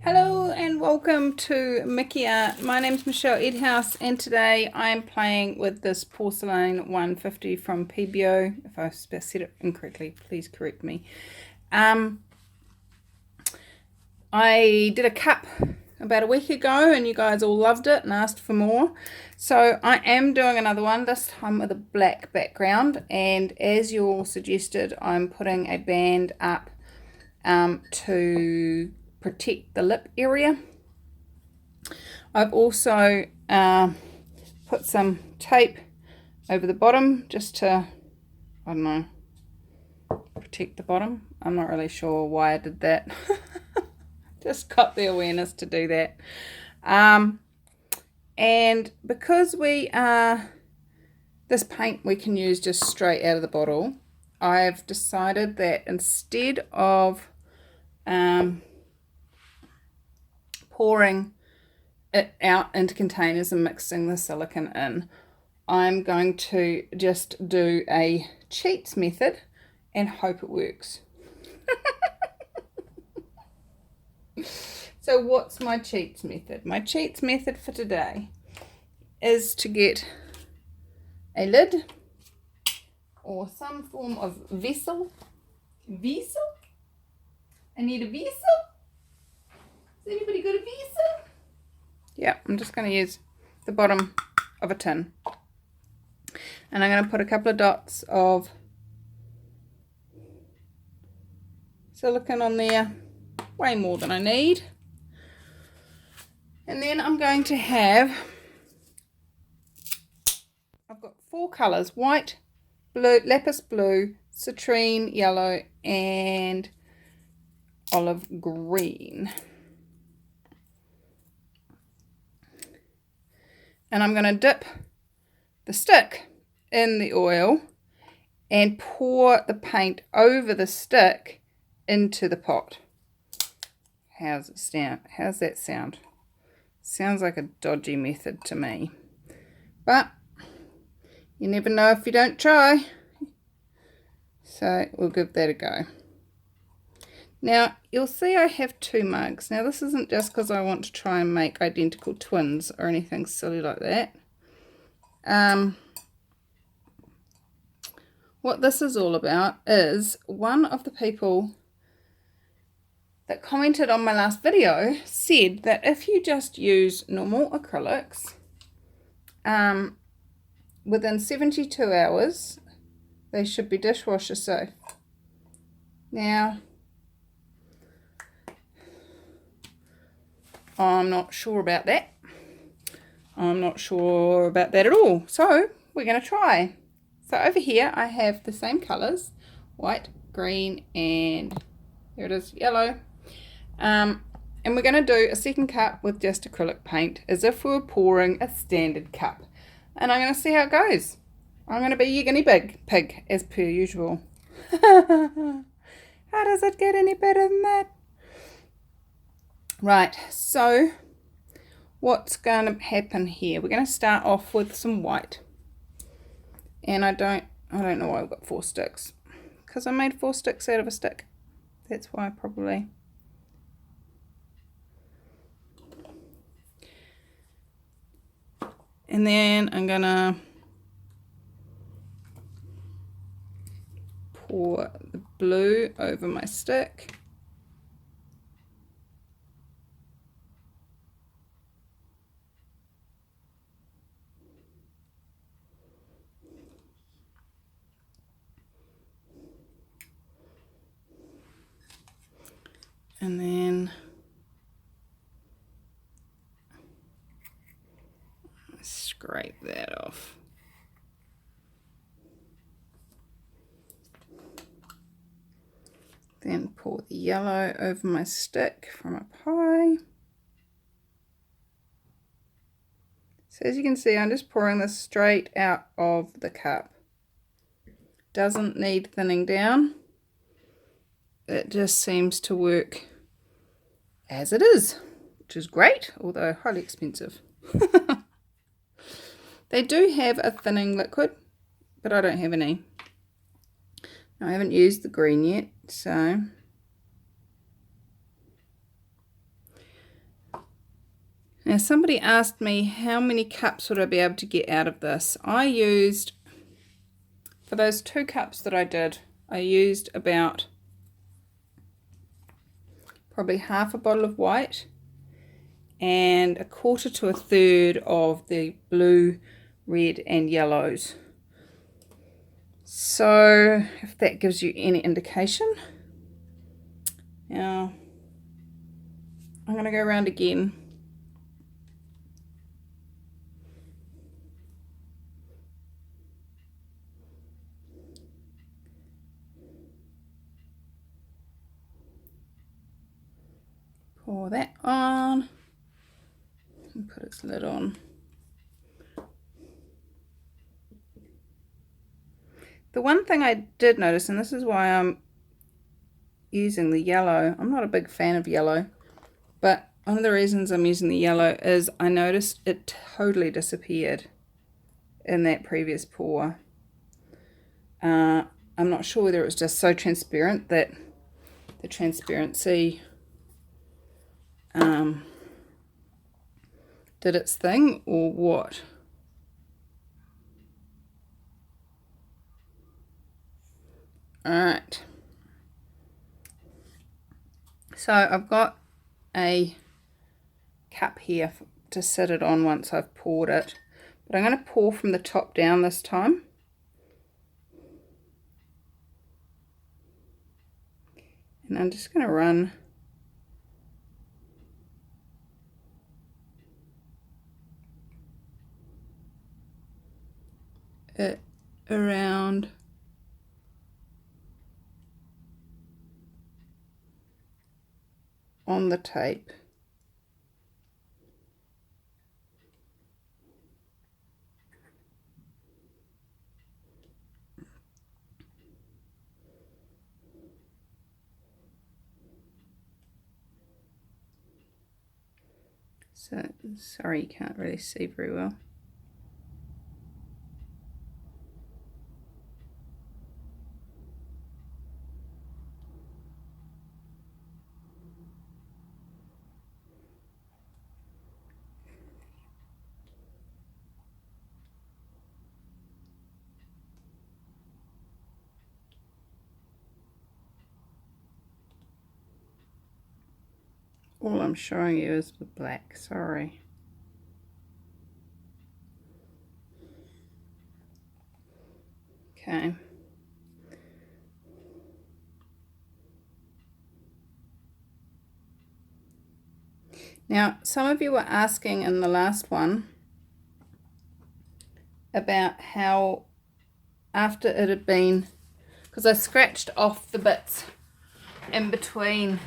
Hello and welcome to Mickey Art. My name's Michelle Edhouse and today I am playing with this Porcelain 150 from Pebeo. If I said it incorrectly, please correct me. I did a cup about a week ago and you guys all loved it and asked for more. So I am doing another one, this time with a black background, and as you all suggested, I'm putting a band up to protect the lip area. I've also put some tape over the bottom just to, I don't know, protect the bottom. I'm not really sure why I did that. Just got the awareness to do that. And because this paint we can use just straight out of the bottle, I've decided that instead of pouring it out into containers and mixing the silicone in, I'm going to just do a cheats method and hope it works. So what's my cheats method? My cheats method for today is to get a lid or some form of vessel. Vessel? I need a vessel? Has anybody got a vessel? Yeah, I'm just going to use the bottom of a tin. And I'm going to put a couple of dots of silicone on there, way more than I need. And then I'm going to have, I've got 4 colours, white, blue, lapis blue, citrine yellow and olive green. And I'm going to dip the stick in the oil and pour the paint over the stick into the pot. How's it sound? How's that sound? Sounds like a dodgy method to me. But you never know if you don't try. So we'll give that a go. Now you'll see I have 2 mugs. Now this isn't just because I want to try and make identical twins or anything silly like that. What this is all about is one of the people that commented on my last video said that if you just use normal acrylics, within 72 hours they should be dishwasher safe. Now I'm not sure about that. I'm not sure about that at all. So we're going to try. So over here I have the same colours, white, green, and there it is, yellow. And we're going to do a second cup with just acrylic paint as if we were pouring a standard cup. And I'm going to see how it goes. I'm going to be your guinea pig as per usual. How does it get any better than that? Right, so what's going to happen here? We're going to start off with some white. And I don't know why I've got 4 sticks. Because I made 4 sticks out of a stick. That's why probably. And then I'm going to pour the blue over my stick. And then scrape that off. Then pour the yellow over my stick from up high. So as you can see, I'm just pouring this straight out of the cup. Doesn't need thinning down. It just seems to work as it is, which is great, although highly expensive. They do have a thinning liquid, but I don't have any. I haven't used the green yet, so Now somebody asked me how many cups would I be able to get out of this. I used, for those 2 cups that I did, I used about probably half a bottle of white and 1/4 to 1/3 of the blue, red and yellows. So if that gives you any indication. Now I'm going to go around again. Pour that on and put its lid on. The one thing I did notice, and this is why I'm using the yellow, I'm not a big fan of yellow, but one of the reasons I'm using the yellow is I noticed it totally disappeared in that previous pour. I'm not sure whether it was just so transparent that the transparency did its thing or what. Alright, so I've got a cup here to sit it on once I've poured it, but I'm going to pour from the top down this time. And I'm just going to run it around on the tape. So, sorry you can't really see very well. All I'm showing you is the black, sorry. Okay. Now, some of you were asking in the last one about how after it had been, because I scratched off the bits in between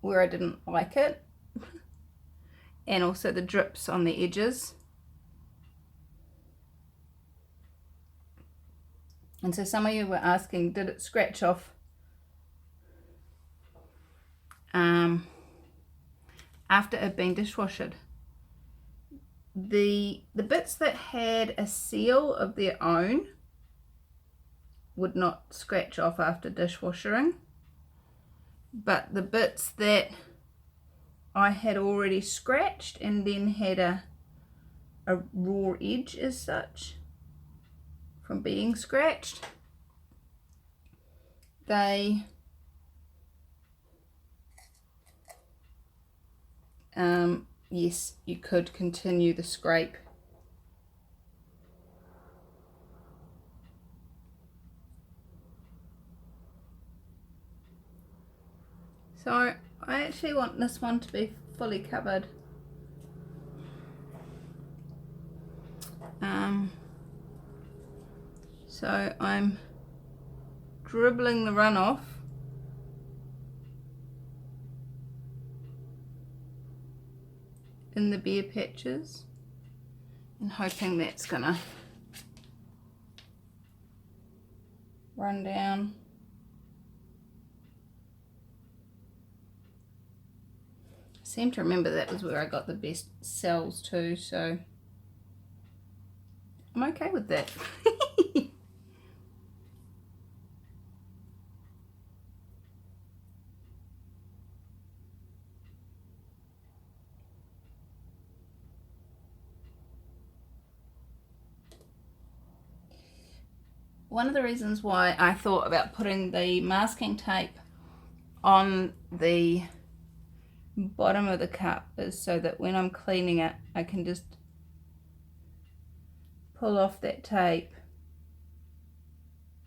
where I didn't like it, and also the drips on the edges. And so some of you were asking, did it scratch off after it had been dishwashed? The bits that had a seal of their own would not scratch off after dishwashing, but the bits that I had already scratched and then had a raw edge as such from being scratched, they yes, you could continue the scrape. So I actually want this one to be fully covered. So I'm dribbling the runoff in the bare patches and hoping that's gonna run down. I seem to remember that was where I got the best cells too, so I'm okay with that. one of the reasons why I thought about putting the masking tape on the bottom of the cup is so that when I'm cleaning it, I can just pull off that tape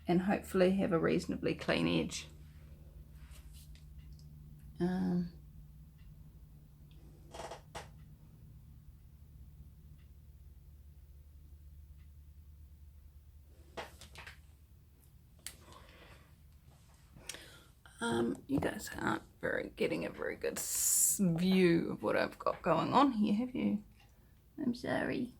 and hopefully have a reasonably clean edge. You guys aren't getting a very good view of what I've got going on here, have you? I'm sorry.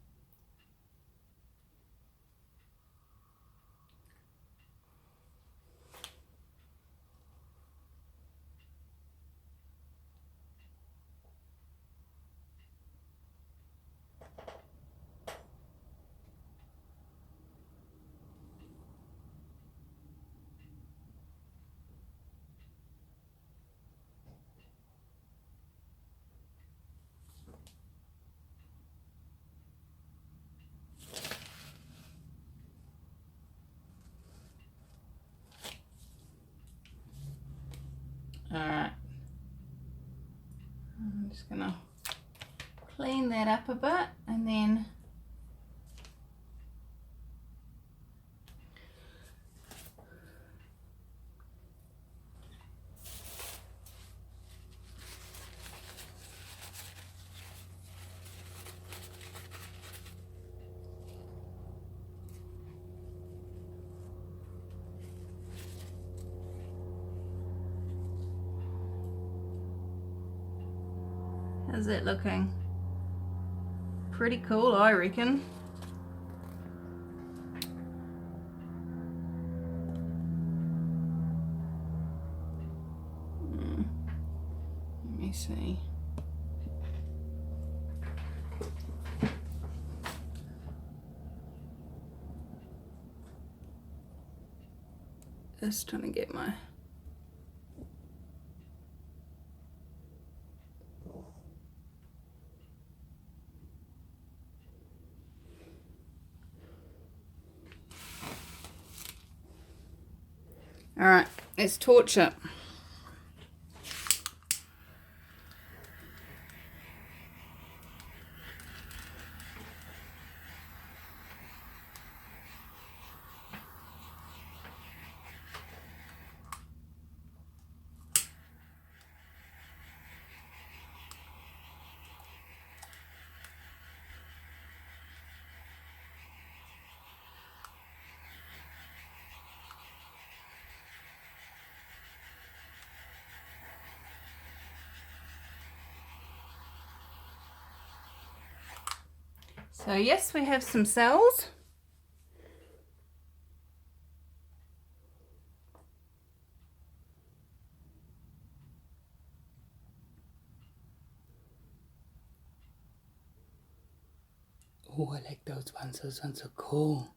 Alright, I'm just going to clean that up a bit and then how's that looking? Pretty cool, I reckon. Let me see. Just trying to get my Alright, let's torch it. So yes, we have some cells. Oh, I like those ones. Those ones are cool.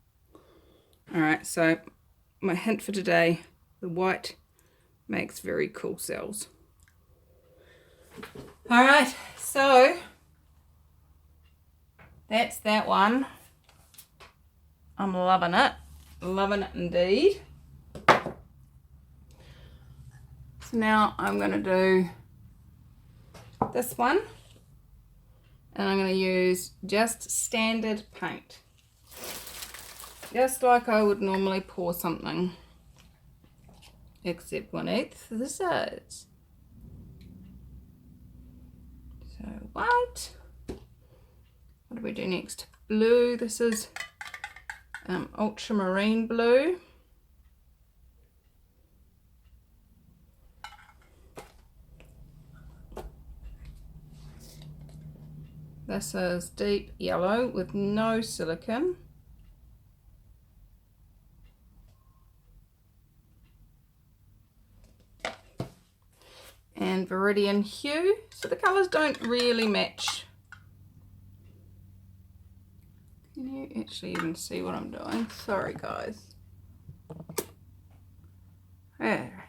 Alright, so my hint for today, the white makes very cool cells. Alright, so that's that one. I'm loving it. Loving it indeed. So now I'm going to do this one. And I'm going to use just standard paint. Just like I would normally pour something. Except 1/8 the size. So white. What do we do next? Blue. This is ultramarine blue. This is deep yellow with no silicone. And Viridian hue. So the colours don't really match. Can you actually even see what I'm doing? Sorry guys. There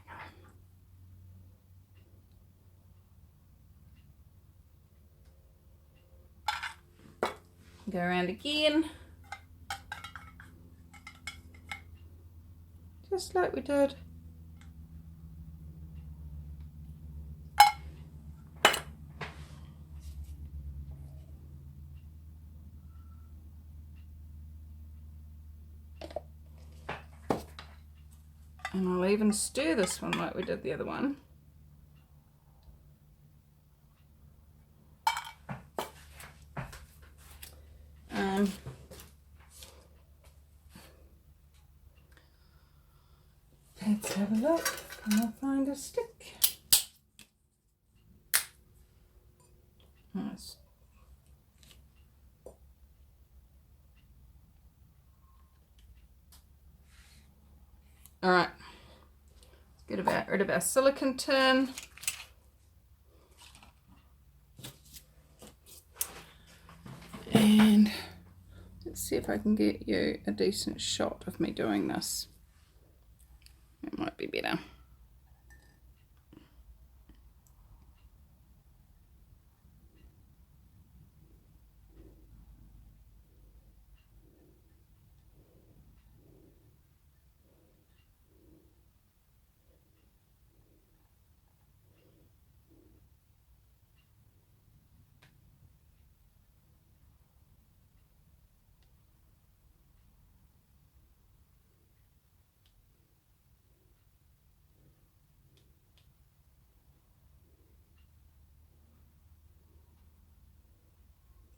we go. Go around again. just like we did. And I'll even stir this one like we did the other one. Let's have a look. Can I find a stick? Nice. All right. Let's get rid of our silicone tin. And let's see if I can get you a decent shot of me doing this. It might be better.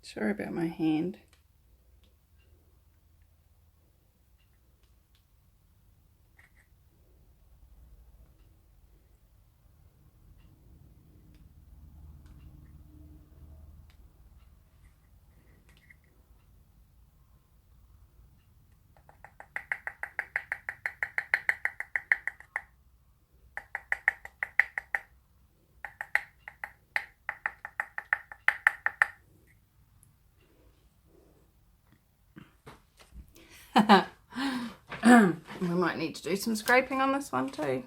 Sorry about my hand. We might need to do some scraping on this one too.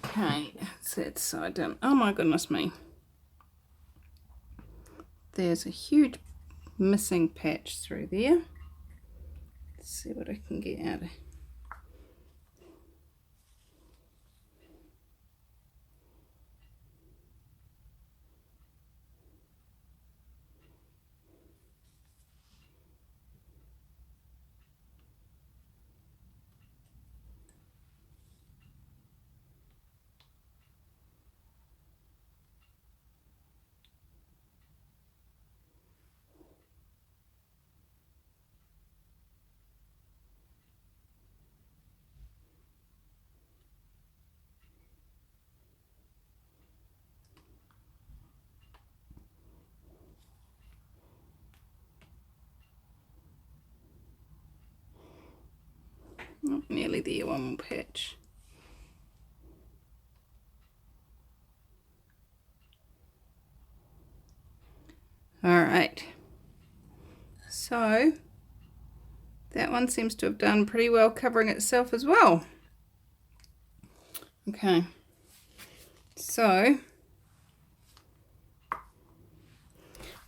Okay, that's that side done. Oh my goodness me. There's a huge missing patch through there. Let's see what I can get out of. Oh, nearly there, one more patch. Alright, so that one seems to have done pretty well covering itself as well. Okay, so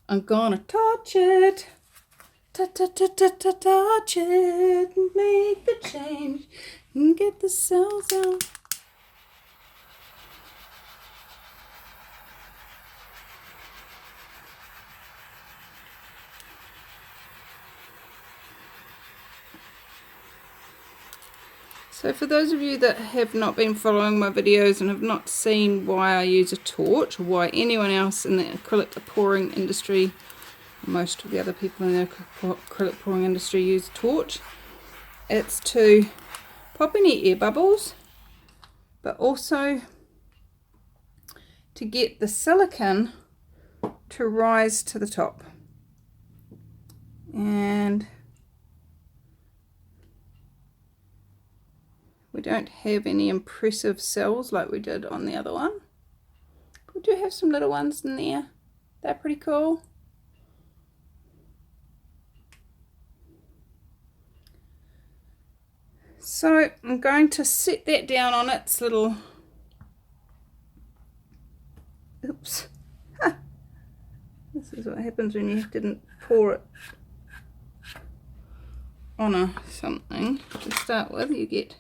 I'm gonna touch it. Touch it, make the change, and get the cells out. So for those of you that have not been following my videos and have not seen why I use a torch, or why anyone else in the acrylic pouring industry, most of the other people in the acrylic pouring industry use a torch, it's to pop any air bubbles, but also to get the silicone to rise to the top. And we don't have any impressive cells like we did on the other one. We do have some little ones in there. They're pretty cool. So I'm going to set that down on its little, oops, this is what happens when you didn't pour it on something to start with. You get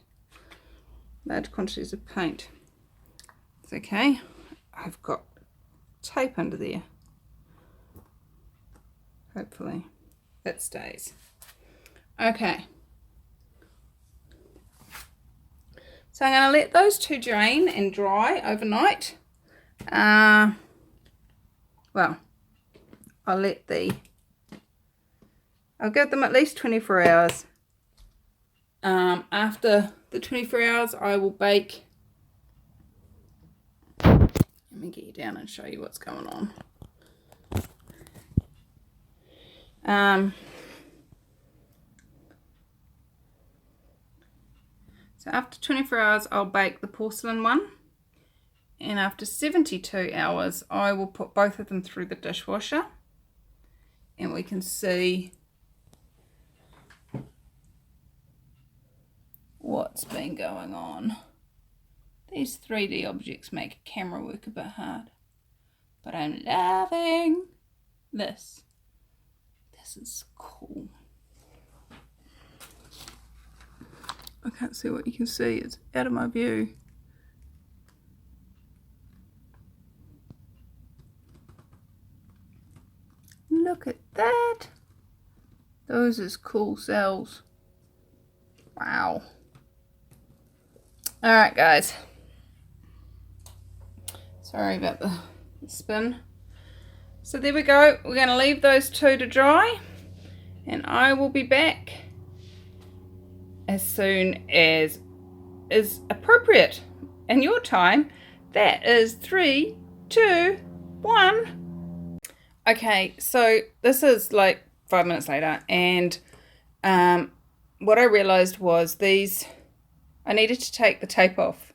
large quantities of paint. It's okay, I've got tape under there. Hopefully it stays. Okay. So I'm going to let those two drain and dry overnight. Well, I'll give them at least 24 hours. After the 24 hours, I will bake. Let me get you down and show you what's going on. So after 24 hours, I'll bake the porcelain one. And after 72 hours, I will put both of them through the dishwasher. And we can see what's been going on. These 3D objects make camera work a bit hard. But I'm loving this. This is cool. I can't see what you can see. It's out of my view. Look at that. Those is cool cells. Wow. Alright guys. Sorry about the spin. So there we go. We're going to leave those two to dry. And I will be back as soon as is appropriate in your time. That is 3, 2, 1. Okay, so this is like 5 minutes later, and what I realized was I needed to take the tape off,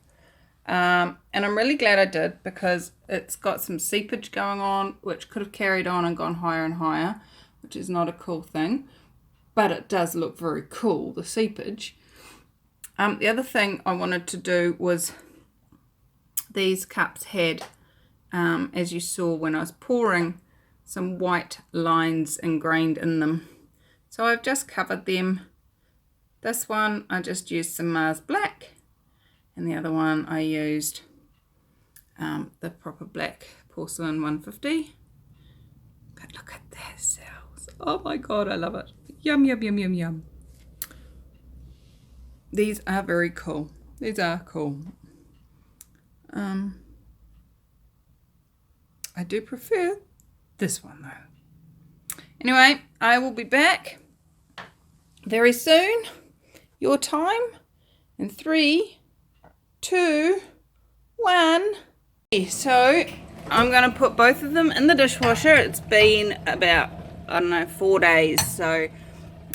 and I'm really glad I did, because it's got some seepage going on which could have carried on and gone higher and higher, which is not a cool thing. But it does look very cool, the seepage. The other thing I wanted to do was, these cups had, as you saw when I was pouring, some white lines ingrained in them. So I've just covered them. This one I just used some Mars Black, and the other one I used the proper black porcelain 150. But look at that cells. Oh my god, I love it. Yum, yum, yum, yum, yum. These are very cool. These are cool. I do prefer this one though. Anyway, I will be back very soon. Your time. In 3, 2, 1. So I'm going to put both of them in the dishwasher. It's been about, I don't know, 4 days. So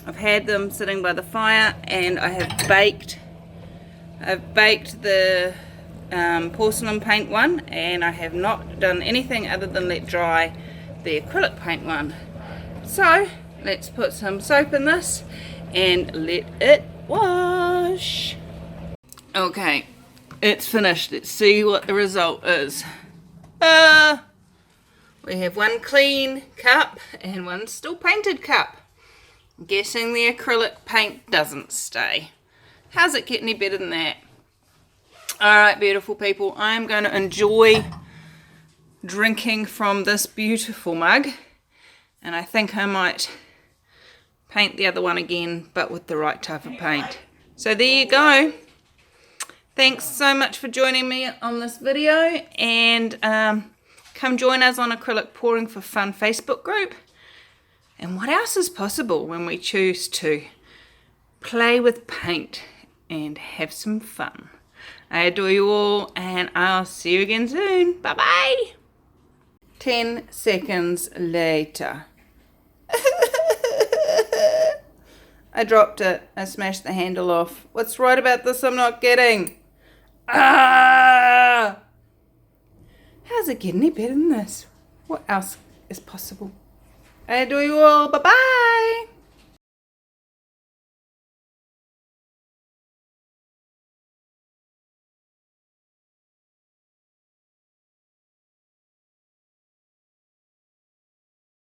I've had them sitting by the fire, and I have baked. I've baked the porcelain paint one, and I have not done anything other than let dry the acrylic paint one. So let's put some soap in this and let it wash. Okay, it's finished. Let's see what the result is. We have one clean cup and one still painted cup. I'm guessing the acrylic paint doesn't stay. How's it get any better than that? Alright, beautiful people, I'm going to enjoy drinking from this beautiful mug, and I think I might paint the other one again, but with the right type of paint. So there you go. Thanks so much for joining me on this video, and come join us on Acrylic Pouring for Fun Facebook group. And what else is possible when we choose to play with paint and have some fun. I adore you all, and I'll see you again soon. Bye bye. 10 seconds later. I dropped it. I smashed the handle off. What's right about this I'm not getting? Ah! How's it get any better than this? What else is possible? I adore you all. Bye bye.